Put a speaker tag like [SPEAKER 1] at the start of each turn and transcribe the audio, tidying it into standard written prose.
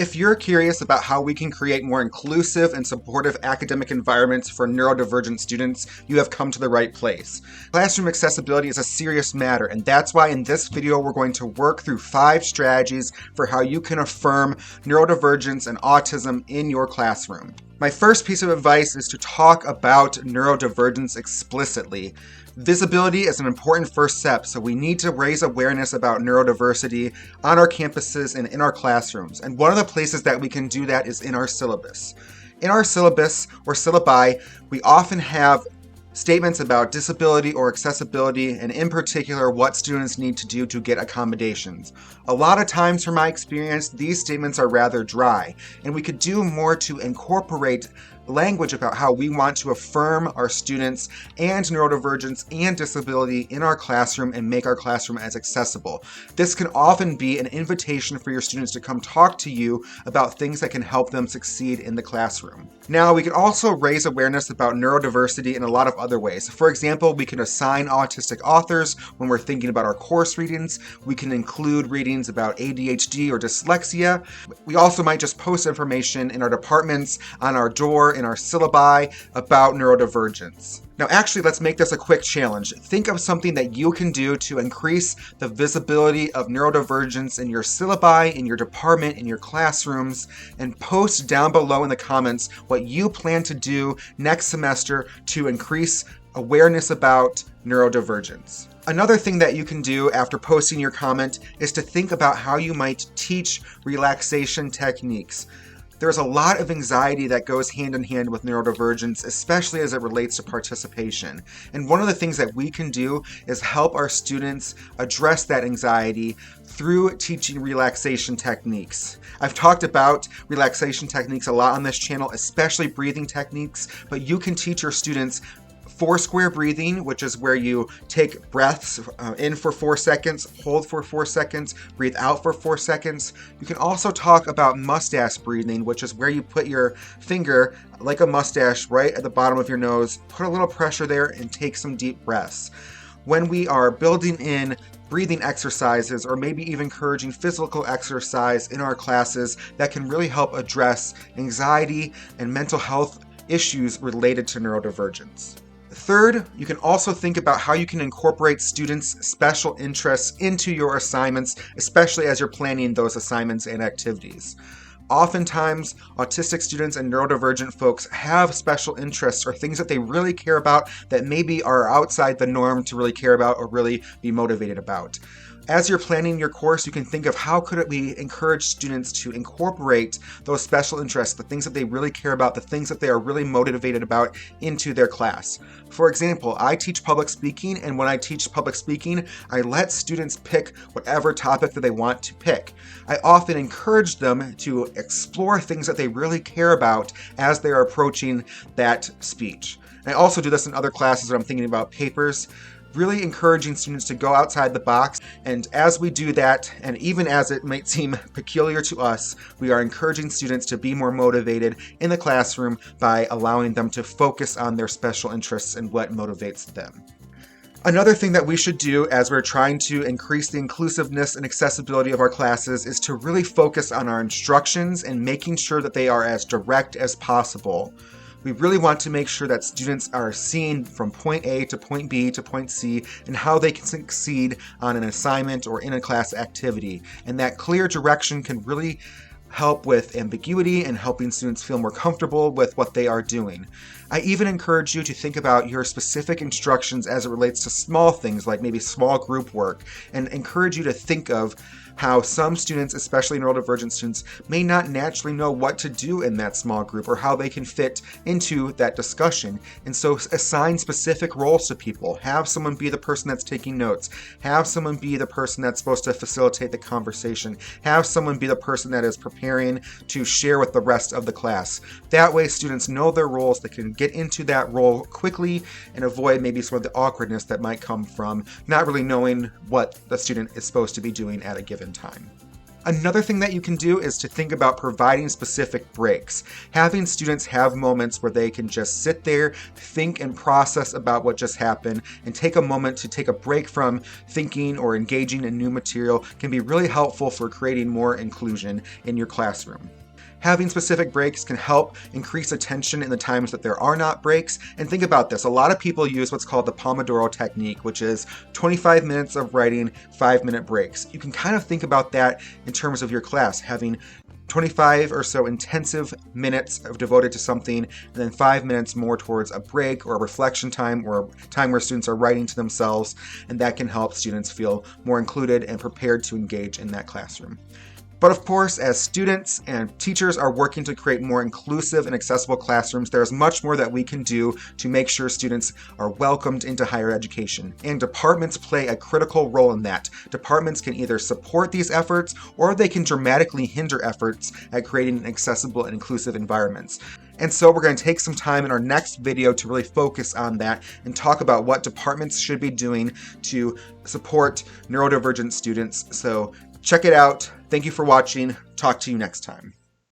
[SPEAKER 1] If you're curious about how we can create more inclusive and supportive academic environments for neurodivergent students, you have come to the right place. Classroom accessibility is a serious matter, and that's why in this video we're going to work through 5 strategies for how you can affirm neurodivergence and autism in your classroom. My first piece of advice is to talk about neurodivergence explicitly. Visibility is an important first step, so we need to raise awareness about neurodiversity on our campuses and in our classrooms. And one of the places that we can do that is in our syllabus. In our syllabus or syllabi, we often have statements about disability or accessibility, and in particular, what students need to do to get accommodations. A lot of times, from my experience, these statements are rather dry, and we could do more to incorporate language about how we want to affirm our students and neurodivergence and disability in our classroom and make our classroom as accessible. This can often be an invitation for your students to come talk to you about things that can help them succeed in the classroom. Now, we can also raise awareness about neurodiversity in a lot of other ways. For example, we can assign autistic authors when we're thinking about our course readings. We can include readings about ADHD or dyslexia. We also might just post information in our departments, on our door, in our syllabi about neurodivergence. Now, actually, let's make this a quick challenge. Think of something that you can do to increase the visibility of neurodivergence in your syllabi, in your department, in your classrooms, and post down below in the comments what you plan to do next semester to increase awareness about neurodivergence. Another thing that you can do after posting your comment is to think about how you might teach relaxation techniques. There's a lot of anxiety that goes hand in hand with neurodivergence, especially as it relates to participation. And one of the things that we can do is help our students address that anxiety through teaching relaxation techniques. I've talked about relaxation techniques a lot on this channel, especially breathing techniques, but you can teach your students 4-square breathing, which is where you take breaths in for 4 seconds, hold for 4 seconds, breathe out for 4 seconds. You can also talk about mustache breathing, which is where you put your finger like a mustache right at the bottom of your nose, put a little pressure there, and take some deep breaths. When we are building in breathing exercises or maybe even encouraging physical exercise in our classes, that can really help address anxiety and mental health issues related to neurodivergence. Third, you can also think about how you can incorporate students' special interests into your assignments, especially as you're planning those assignments and activities. Oftentimes, autistic students and neurodivergent folks have special interests or things that they really care about that maybe are outside the norm to really care about or really be motivated about. As you're planning your course, you can think of how could we encourage students to incorporate those special interests, the things that they really care about, the things that they are really motivated about into their class. For example, I teach public speaking, and when I teach public speaking, I let students pick whatever topic that they want to pick. I often encourage them to explore things that they really care about as they're approaching that speech. I also do this in other classes when I'm thinking about papers. Really encouraging students to go outside the box, and as we do that, and even as it might seem peculiar to us, we are encouraging students to be more motivated in the classroom by allowing them to focus on their special interests and what motivates them. Another thing that we should do as we're trying to increase the inclusiveness and accessibility of our classes is to really focus on our instructions and making sure that they are as direct as possible. We really want to make sure that students are seeing from point A to point B to point C and how they can succeed on an assignment or in a class activity. And that clear direction can really help with ambiguity and helping students feel more comfortable with what they are doing. I even encourage you to think about your specific instructions as it relates to small things like maybe small group work, and encourage you to think of how some students, especially neurodivergent students, may not naturally know what to do in that small group or how they can fit into that discussion. And so assign specific roles to people. Have someone be the person that's taking notes. Have someone be the person that's supposed to facilitate the conversation. Have someone be the person that is preparing to share with the rest of the class. That way students know their roles, they can get into that role quickly and avoid maybe some of the awkwardness that might come from not really knowing what the student is supposed to be doing at a given time. Another thing that you can do is to think about providing specific breaks. Having students have moments where they can just sit there, think and process about what just happened, and take a moment to take a break from thinking or engaging in new material can be really helpful for creating more inclusion in your classroom. Having specific breaks can help increase attention in the times that there are not breaks. And think about this, a lot of people use what's called the Pomodoro technique, which is 25 minutes of writing, 5-minute breaks. You can kind of think about that in terms of your class, having 25 or so intensive minutes devoted to something, and then 5 minutes more towards a break or a reflection time or a time where students are writing to themselves, and that can help students feel more included and prepared to engage in that classroom. But of course, as students and teachers are working to create more inclusive and accessible classrooms, there's much more that we can do to make sure students are welcomed into higher education. And departments play a critical role in that. Departments can either support these efforts or they can dramatically hinder efforts at creating accessible and inclusive environments. And so we're going to take some time in our next video to really focus on that and talk about what departments should be doing to support neurodivergent students. So check it out. Thank you for watching. Talk to you next time.